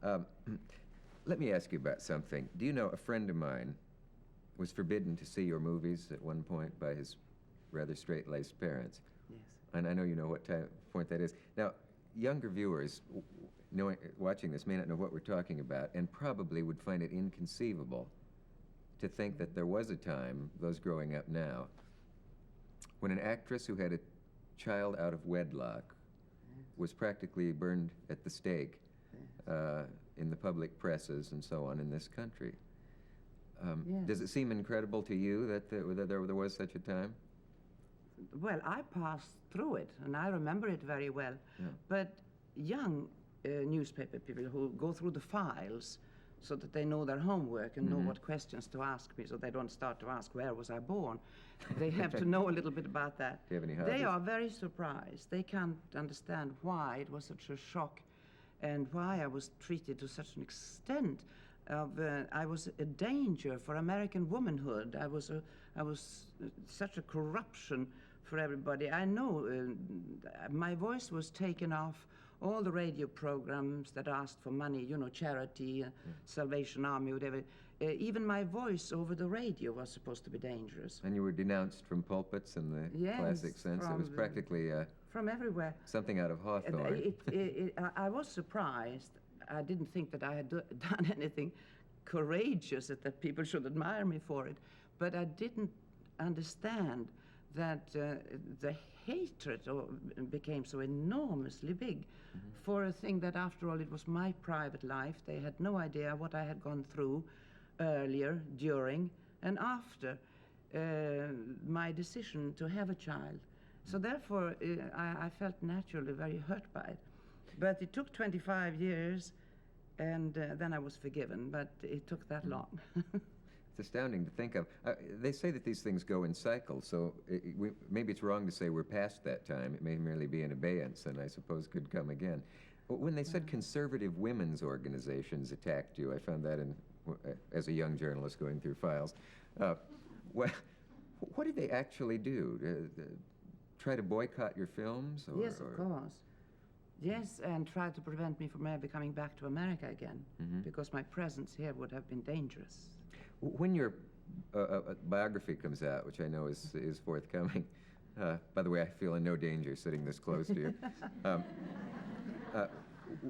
Let me ask you about something. Do you know a friend of mine was forbidden to see your movies at one point by his rather straight-laced parents? Yes. And I know you know what point that is. Now, younger viewers watching this may not know what we're talking about and probably would find it inconceivable to think that there was a time, those growing up now, when an actress who had a child out of wedlock was practically burned at the stake in the public presses and so on in this country. Does it seem incredible to you that there was such a time? Well, I passed through it, and I remember it very well. Yeah. But young newspaper people who go through the files so that they know their homework and know what questions to ask me, so they don't start to ask, where was I born? They have to know a little bit about that. Do you have any hobbies? They are very surprised. They can't understand why it was such a shock and why I was treated to such an extent of, I was a danger for American womanhood. I was such a corruption for everybody. I know my voice was taken off all the radio programs that asked for money, you know, charity, Salvation Army, whatever. Even my voice over the radio was supposed to be dangerous. And you were denounced from pulpits in the classic sense. It was practically from everywhere. Something out of Hawthorne. I was surprised. I didn't think that I had done anything courageous, that people should admire me for it. But I didn't understand that the hatred became so enormously big for a thing that, after all, it was my private life. They had no idea what I had gone through earlier, during, and after my decision to have a child. So therefore, I felt naturally very hurt by it. But it took 25 years, and then I was forgiven, but it took that long. It's astounding to think of. They say that these things go in cycles, so maybe it's wrong to say we're past that time. It may merely be an abeyance, and I suppose could come again. But when they said conservative women's organizations attacked you, I found that as a young journalist going through files. What did they actually do? Try to boycott your films? Yes, of course. Yes, and try to prevent me from ever coming back to America again, because my presence here would have been dangerous. When your biography comes out, which I know is forthcoming, by the way, I feel in no danger sitting this close to you.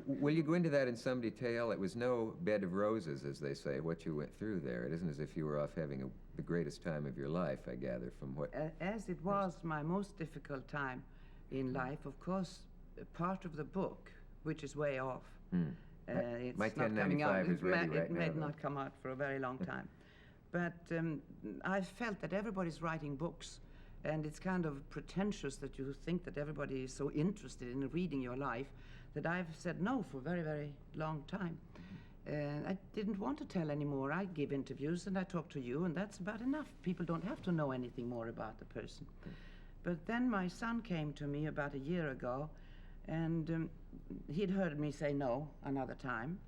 Will you go into that in some detail? It was no bed of roses, as they say, what you went through there. It isn't as if you were off having the greatest time of your life, I gather, from what... As it was my most difficult time in life, of course, part of the book, which is way off. It's my not coming out. 1095 is ready right now. It may not come out for a very long time. But I've felt that everybody's writing books, and it's kind of pretentious that you think that everybody is so interested in reading your life that I've said no for a very, very long time. I didn't want to tell anymore. I give interviews and I talk to you, and that's about enough. People don't have to know anything more about the person. But then my son came to me about a year ago, and he'd heard me say no another time,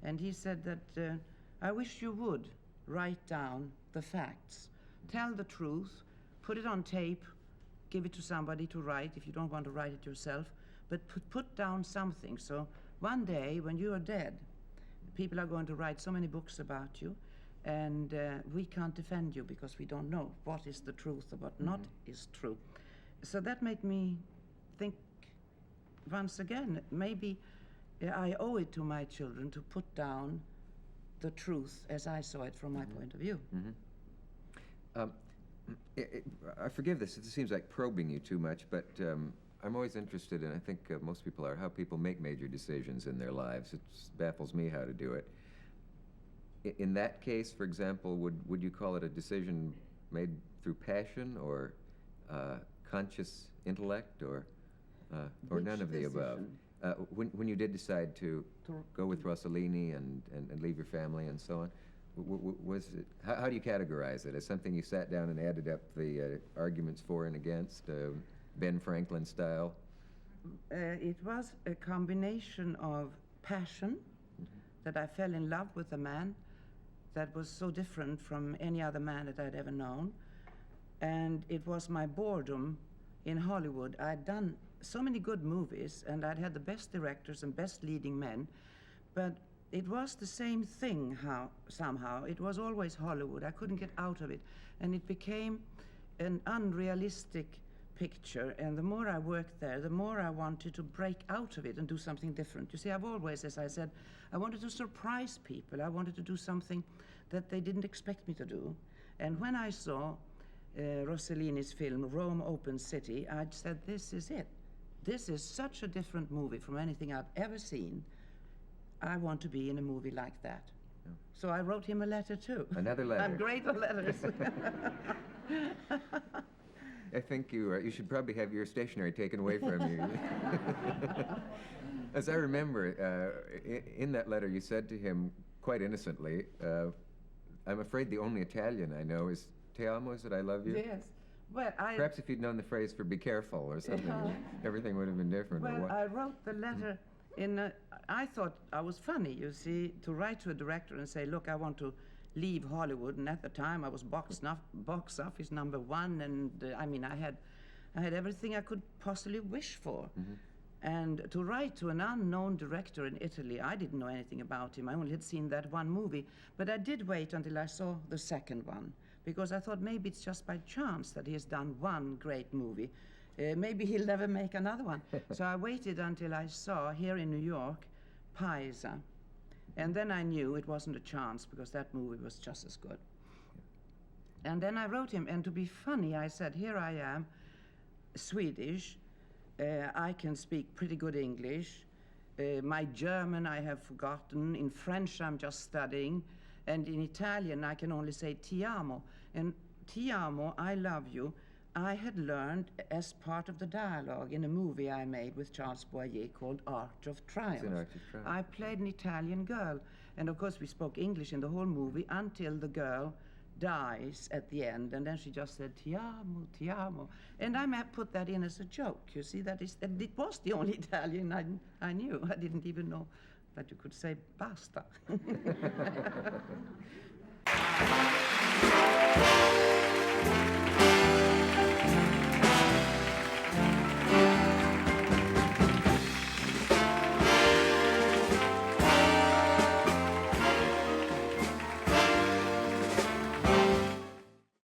and he said that I wish you would write down the facts, tell the truth, put it on tape, give it to somebody to write if you don't want to write it yourself, but put down something, so one day when you are dead, people are going to write so many books about you, and we can't defend you because we don't know what is the truth or what not is true. So that made me think once again, maybe I owe it to my children to put down the truth as I saw it from my point of view. I forgive this, it seems like probing you too much, but I'm always interested, and I think most people are, how people make major decisions in their lives. It baffles me how to do it. In that case, for example, would you call it a decision made through passion or conscious intellect, or none of the above? When you did decide to go with Rossellini and leave your family and so on, was it, how do you categorize it? As something you sat down and added up the arguments for and against, Ben Franklin style? It was a combination of passion, that I fell in love with a man that was so different from any other man that I'd ever known, and it was my boredom in Hollywood. I'd done so many good movies, and I'd had the best directors and best leading men, but it was the same thing somehow. It was always Hollywood. I couldn't get out of it. And it became an unrealistic picture. And the more I worked there, the more I wanted to break out of it and do something different. You see, I've always, as I said, I wanted to surprise people. I wanted to do something that they didn't expect me to do. And when I saw Rossellini's film, Rome Open City, I said, this is it. This is such a different movie from anything I've ever seen. I want to be in a movie like that. Yeah. So I wrote him a letter too. Another letter. I'm great on letters. I think you should probably have your stationery taken away from you. As I remember, in that letter you said to him quite innocently, I'm afraid the only Italian I know is "Te amo," is it "I love you"? Yes. Well, Perhaps if you'd known the phrase for "be careful" or something, everything would have been different. Well, I wrote the letter I thought I was funny, you see, to write to a director and say, look, I want to leave Hollywood. And at the time, I was box office #1, and I mean, I had everything I could possibly wish for. And to write to an unknown director in Italy, I didn't know anything about him. I only had seen that one movie. But I did wait until I saw the second one, because I thought maybe it's just by chance that he has done one great movie. Maybe he'll never make another one. So I waited until I saw, here in New York, Paisa. And then I knew it wasn't a chance, because that movie was just as good. And then I wrote him, and to be funny, I said, here I am, Swedish. I can speak pretty good English. My German I have forgotten. In French I'm just studying. And in Italian I can only say "ti amo." And "ti amo," I love you, I had learned as part of the dialogue in a movie I made with Charles Boyer called Art of Triumph. It's an Art of Triumph. I played an Italian girl. And of course we spoke English in the whole movie until the girl dies at the end, and then she just said "ti amo, ti amo," and I put that in as a joke. You see, and it was the only Italian I knew. I didn't even know that you could say "basta."